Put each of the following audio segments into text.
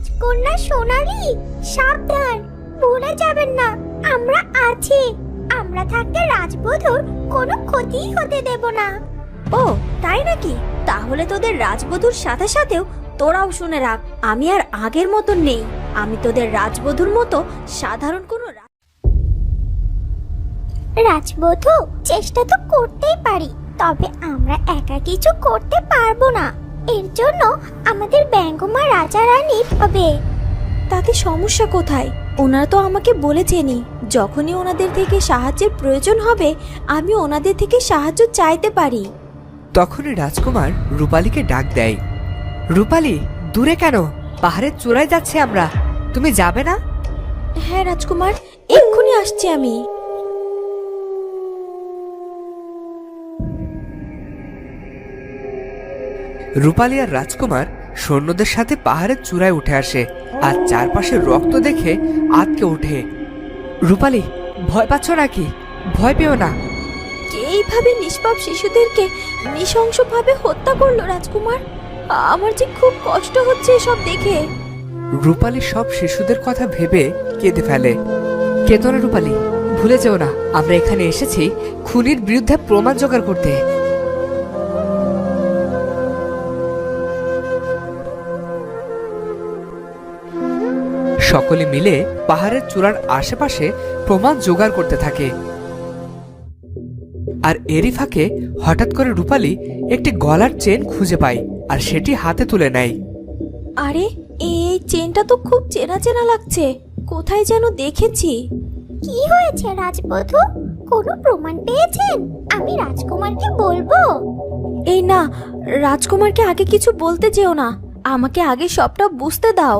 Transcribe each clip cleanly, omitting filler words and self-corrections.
রাজকন্যা সোনালি, সাবধান, ভুলে যাবেন না আমরা আছি। আমরা থাকতে রাজবধূর কোনো ক্ষতিই হতে দেব না। ও তাই নাকি? তাহলে তোদের রাজবধূর সাথে সাথেও তোরাও শুনে রাখ, আমি আর আগের মতন নেই। আমি তোদের রাজবধূর মতো সাধারণ কোনো রাজবধূ, চেষ্টা তো করতেই পারি, তবে আমরা একা কিছু করতে পারবো না। এর জন্য আমাদের ব্যঙ্গমা রাজা রানী হবে। তাতে সমস্যা কোথায়? ওনারা তো আমাকে বলেছেনই, যখনই ওনাদের থেকে সাহায্যের প্রয়োজন হবে আমি ওনাদের থেকে সাহায্য চাইতে পারি। তখনই রাজকুমার রূপালীকে ডাক দেয়। রূপালী, দূরে কেন? পাহাড়ের চূড়ায় যাচ্ছে আমরা, তুমি যাবে না? হ্যাঁ রাজকুমার, এক্ষুনি আসছি আমি। রূপালী আর রাজকুমার সৈন্যদের সাথে পাহাড়ের চূড়ায় উঠে আসে আর চারপাশে রক্ত দেখে আঁতকে ওঠে। রূপালী, ভয় পাচ্ছ নাকি? ভয় পেও না। এইভাবে নিষ্পাপ শিশুদেরকে নৃশংসভাবে হত্যা করলো রাজকুমার। আমার যে খুব কষ্ট হচ্ছে এসব দেখে। রূপালী সব শিশুদের কথা ভেবে কেঁদে ফেলে। কেঁদো না রূপালী, ভুলে যেও না আমরা এখানে এসেছি খুনির বিরুদ্ধে প্রমাণ জোগাড় করতে। সকলে মিলে পাহাড়ের চূড়ার আশেপাশে প্রমাণ জোগাড় করতে থাকে। আর এরই ফাঁকে হঠাৎ করে রূপালী একটি গলার চেন খুঁজে পায় আর সেটি হাতে তুলে নেয়। আরে, এই চেনটা তো খুব চেনা চেনা লাগছে, কোথায় যেন দেখেছি। কি হয়েছে রাজবধূ? কোনো প্রমাণ পেয়েছেন? আমি রাজকুমারকে বলবো। এই না, রাজকুমারকে আগে কিছু বলতে যেও না, আমাকে আগে সবটা বুঝতে দাও।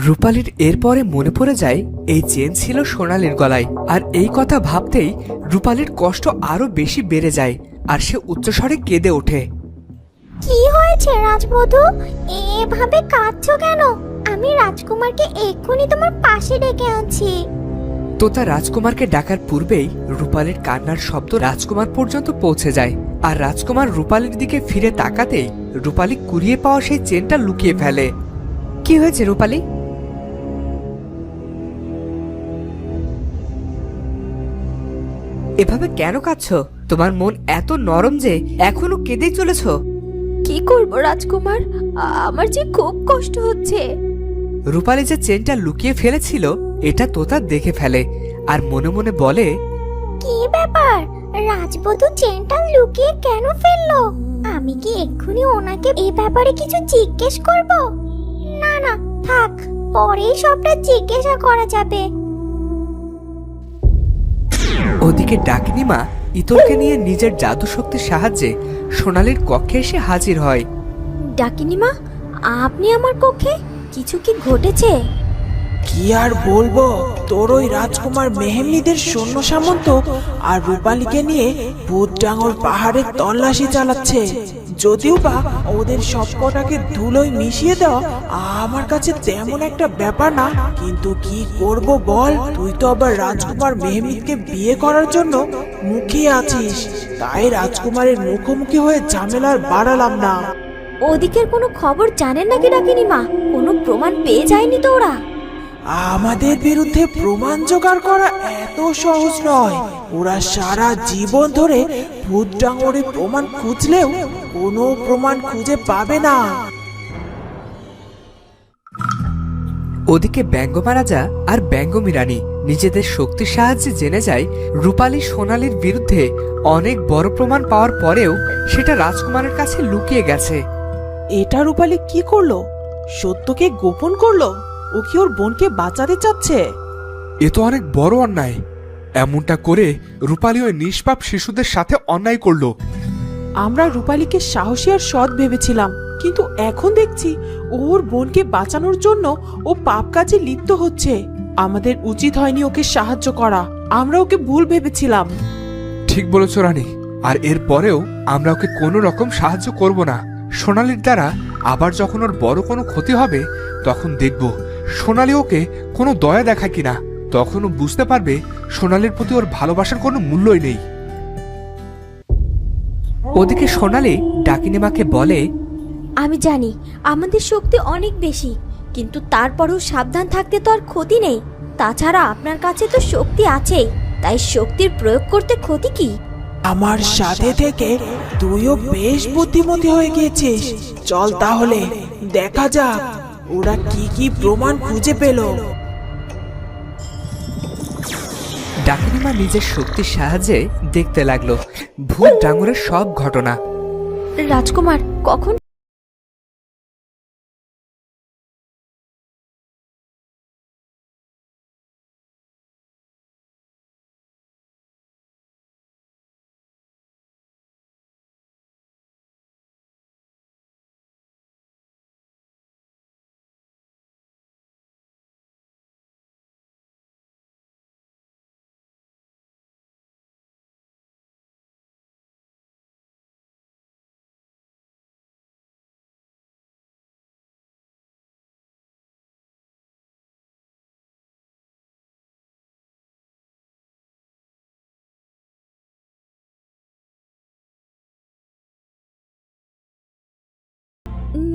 রূপালীর এরপরে মনে পড়ে যায় এই চেন ছিল সোনালীর গলায়। আর এই কথা ভাবতেই রূপালীর কষ্ট আরো বেশি বেড়ে যায় আর সে উচ্চস্বরে কেঁদে ওঠে। কি হয়েছে রাজবধূ? এভাবে কাঁদছো কেন? আমি রাজকুমারকে এক্ষুনি তোমার পাশে ডেকে আনছি। তোতা রাজকুমারকে ডাকার পূর্বেই রূপালীর কান্নার শব্দ রাজকুমার পর্যন্ত পৌঁছে যায়। আর রাজকুমার রূপালীর দিকে ফিরে তাকাতেই রূপালী কুড়িয়ে পাওয়া সেই চেনটা লুকিয়ে ফেলে। কি হয়েছে রূপালী? এভাবে কেন কাঁদছো? তোমার মন এত নরম যে এখনো কেঁদেই চলেছ। কি করব রাজকুমার, আমার যে খুব কষ্ট হচ্ছে। রূপালী যে চেনটা লুকিয়ে ফেলেছিল এটা তোতা দেখে ফেলে আর মনে মনে বলে, কি ব্যাপার? রাজবধূ চেনটা লুকিয়ে কেন ফেললো? আমি কি এক্ষুনি ওনাকে এই ব্যাপারে কিছু জিজ্ঞেস করব? না না, থাক, পরেই সবটা জিজ্ঞাসা করা যাবে। ওদিকে ডাকিনীমা ইতলকে নিয়ে নিজের জাদু শক্তির সাহায্যে সোনালীর কক্ষে এসে হাজির হয়। ডাকিনীমা, আপনি আমার কক্ষে? কিছু কি ঘটেছে? কি আর বলবো, তোর ওই রাজকুমার মেহেমিদের সৈন্য সামন্ত আর রূপালীকে নিয়ে ভূতডাঙর পাহাড়ে তল্লাশি চালাচ্ছে। যদিও বা ওদের সবকটাকে ধুলোয় মিশিয়ে দেওয়া আমার কাছে তেমন একটা ব্যাপার না, কিন্তু কি করব বল? তুই তো আবার রাজকুমার মেহেমিদকে বিয়ে করার জন্য মুখিয়ে আছিস, তাই রাজকুমারের মুখোমুখি হয়ে ঝামেলার বাড়ালাম না। ওদিকের কোনো খবর জানেন নাকি ডাকিনীমা? কোনো প্রমাণ পেয়ে যায়নি তো ওরা? আমাদের বিরুদ্ধে প্রমাণ জোগাড় করা এত সহজ নয়। ওরা সারা জীবন ধরে ভূত ডাঙরের প্রমাণ খুঁজলেও কোনো প্রমাণ খুঁজে পাবে না। ওদিকে ব্যঙ্গমা রাজা আর ব্যঙ্গমী রানী নিজেদের শক্তির সাহায্যে জেনে যায় রূপালী সোনালীর বিরুদ্ধে অনেক বড় প্রমাণ পাওয়ার পরেও সেটা রাজকুমারের কাছে লুকিয়ে গেছে। এটা রূপালী কি করলো? সত্যকে গোপন করলো? ও কি ওর বোনকে বাঁচাতে চাচ্ছে? এ তো অনেক বড় অন্যায়। এমনটা করে রূপালী ওই নিষ্পাপ শিশুদের সাথে অন্যায় করলো। আমরা রূপালীকে সাহসী আর সৎ ভেবেছিলাম, কিন্তু এখন দেখছি ওর বোনকে বাঁচানোর জন্য ও পাপ কাজে লিপ্ত হচ্ছে। আমাদের উচিত হয়নি ওকে সাহায্য করা, আমরা ওকে ভুল ভেবেছিলাম। ঠিক বলেছ রানী, আর এর পরেও আমরা ওকে কোনো রকম সাহায্য করব না। সোনালীর দ্বারা আবার যখন ওর বড় কোনো ক্ষতি হবে তখন দেখব সোনালী ওকে কোনো দয়া দেখায় কিনা। তখন ও বুঝতে পারবে সোনালীর প্রতি ওর ভালোবাসার কোনো মূল্যই নেই। ওদিকে সোনালী ডাকিনীমাকে বলে, আমি জানি আমাদের শক্তি অনেক বেশি, কিন্তু তারপরেও সাবধান থাকতে তো আর ক্ষতি নেই। তাছাড়া আপনার কাছে তো শক্তি আছেই, তাই শক্তির প্রয়োগ করতে ক্ষতি কি? আমার সাথে থেকে তুইও বেশ বুদ্ধিমতী হয়ে গিয়েছিস। চল তাহলে দেখা যাক ওরা কি কি প্রমাণ খুঁজে পেল। ডাকিনীমা নিজের শক্তির সাহায্যে দেখতে লাগলো ভূত ডাঙরের সব ঘটনা। রাজকুমার কখন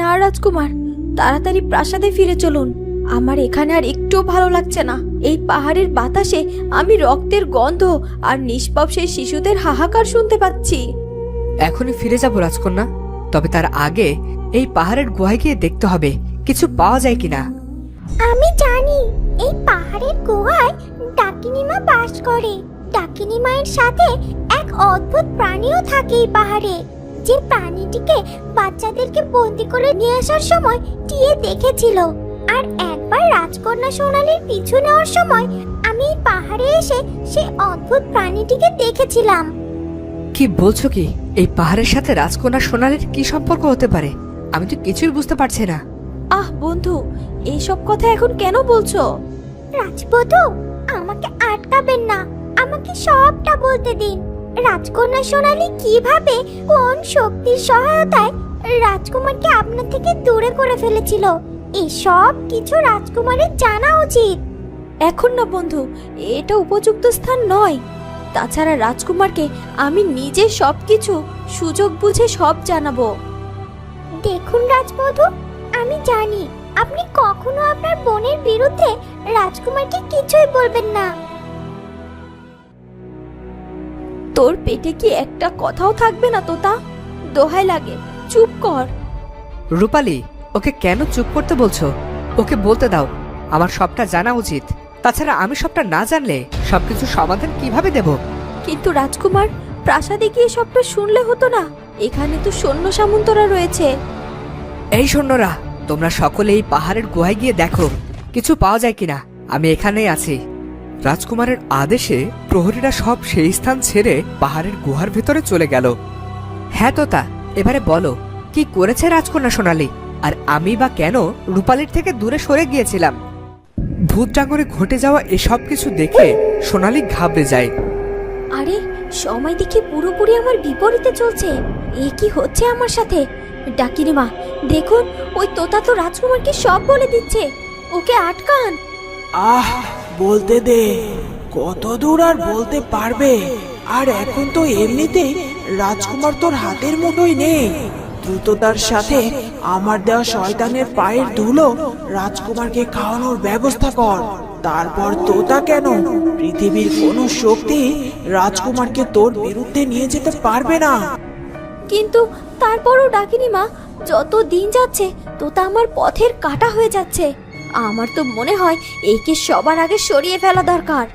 না রাজকুমার, তাড়াতাড়ি প্রাসাদে ফিরে চলুন। আমার এখানে আর একটু ভালো লাগছে না। এই পাহাড়ের বাতাসে আমি রক্তের গন্ধ আর নিষ্পাপ সেই শিশুদের হাহাকার শুনতে পাচ্ছি। এখনই ফিরে যাব রাজকন্যা, তবে তার আগে এই পাহাড়ের গুহায় গিয়ে দেখতে হবে কিছু পাওয়া যায় কিনা। আমি জানি এই পাহাড়ের গুহায় ডাকিনীমা বাস করে। ডাকিনী মায়ের সাথে এক অদ্ভুত প্রাণীও থাকে এই পাহাড়ে, যে প্রাণীটিকে বাচ্চাদেরকে বন্দি করে নিয়ে আসার সময় টিয়ে দেখেছিল। আর একবার রাজকন্যা সোনালীর পিছু নেওয়ার সময় আমি এই পাহাড়ে এসে সেই অদ্ভুত প্রাণীটিকে দেখেছিলাম। কি বলছো কি? এই পাহাড়ের সাথে রাজকন্যা সোনালীর কি সম্পর্ক হতে পারে? আমি তো কিছুই বুঝতে পারছি না। আহ বন্ধু, এইসব কথা এখন কেন বলছো? রাজবধূ, আমাকে আটকাবেন না, আমাকে সবটা বলতে দিন। রাজকন্যা সোনালী কিভাবে, কোন শক্তির সহায়তায় রাজকুমারকে আপনার থেকে দূরে করে ফেলেছিল, এসব কিছু রাজকুমারের জানা উচিত। এখন না বন্ধু, এটা উপযুক্ত স্থান নয়। তাছাড়া রাজকুমারকে আমি নিজে সবকিছু সুযোগ বুঝে সব জানাবো। দেখুন রাজবধূ, আমি জানি আপনি কখনো আপনার বোনের বিরুদ্ধে রাজকুমারকে কিছুই বলবেন না। তোর পেটে কি একটা কথাও থাকবে না তোতা? দোহাই লাগে, চুপ কর। রূপালী, ওকে কেন চুপ করতে বলছো? ওকে বলতে দাও, আমার সবটা জানা উচিত। তাছাড়া আমি সবটা না জানলে সবকিছু সমাধান কিভাবে দেব? কিন্তু রাজকুমার, প্রাসাদে গিয়ে সবটা শুনলে হতো না? এখানে তো সৈন্য সামন্তরা রয়েছে। এই সৈন্যরা, তোমরা সকলে এই পাহাড়ের গুহায় গিয়ে দেখো কিছু পাওয়া যায় কিনা। আমি এখানেই আছি। রাজকুমারের আদেশে প্রহরীরা সব সেই স্থান ছেড়ে পাহাড়ের গুহার ভেতরে চলে গেল। হ্যাঁ তোতা, এবারে বলো কি করেছে রাজকন্যা সোনালী, আর আমি বা কেন রূপালীর থেকে দূরে সরে গিয়েছিলাম? ভূত ডাঙরে ঘটে যাওয়া এসব কিছু দেখে সোনালী ঘাবড়ে যায়। আরে, সময় দেখে পুরোপুরি আমার বিপরীতে চলছে। এ কি হচ্ছে আমার সাথে? ডাকিনী মা, দেখুন ওই তোতা তো রাজকুমারকে সব বলে দিচ্ছে। ওকে আটকান। আহ, বলতে দে, কত দূর আর বলতে পারবে? আর এখন তো এমনিতেই রাজকুমার তোর হাতের মুঠোয় নেই। দ্রুততার সাথে আমার দেওয়া শয়তানের পায়ের ধুলো রাজকুমারকে খাওয়ানোর ব্যবস্থা কর। তারপর তোতা কেন, পৃথিবীর কোনো শক্তি রাজকুমারকে তোর বিরুদ্ধে নিয়ে যেতে পারবে না। কিন্তু তারপরও ডাকিনী মা, যত দিন যাচ্ছে তোতা আমার পথের কাঁটা হয়ে যাচ্ছে। আমার তো মনে হয় একে সবার আগে সরিয়ে ফেলা দরকার।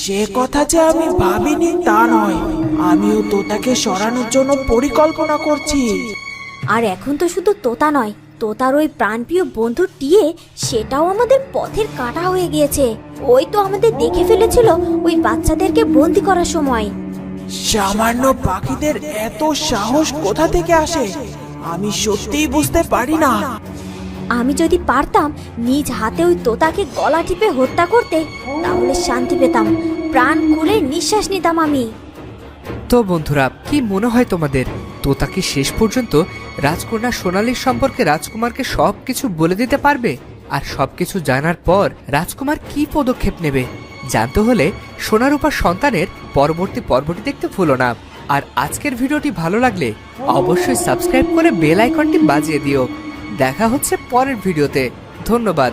সে কথা যে আমি ভাবিনি তা নয়, আমিও তোতাকে সরানোর জন্য পরিকল্পনা করছি। আর এখন তো শুধু তোতা নয়, তোতার ওই প্রাণপ্রিয় বন্ধু টিয়ে, সেটাও আমাদের পথের কাঁটা হয়ে গিয়েছে। ওই তো আমাদের দেখে ফেলেছিল ওই বাচ্চাদেরকে বন্দি করার সময়। সামান্য পাখিদের এত সাহস কোথা থেকে আসে আমি সত্যিই বুঝতে পারি না। আমি যদি পারতাম নিজ হাতে ওই তোতাকে গলা টিপে হত্যা করতে, তাহলে শান্তি পেতাম, প্রাণ খুলে নিঃশ্বাস নিতাম আমি। তো বন্ধুরা, কি মনে হয় তোমাদের, তোতা কি শেষ পর্যন্ত রাজকন্যা সোনালীর সম্পর্কে রাজকুমারকে সবকিছু বলে দিতে পারবে? আর সবকিছু জানার পর রাজকুমার কি পদক্ষেপ নেবে জানতে হলে সোনারূপা সন্তানের পরবর্তী পর্বটি দেখতে ভুলো না। আর আজকের ভিডিওটি ভালো লাগলে অবশ্যই সাবস্ক্রাইব করে বেল আইকনটি বাজিয়ে দিও। দেখা হচ্ছে পরের ভিডিওতে। ধন্যবাদ।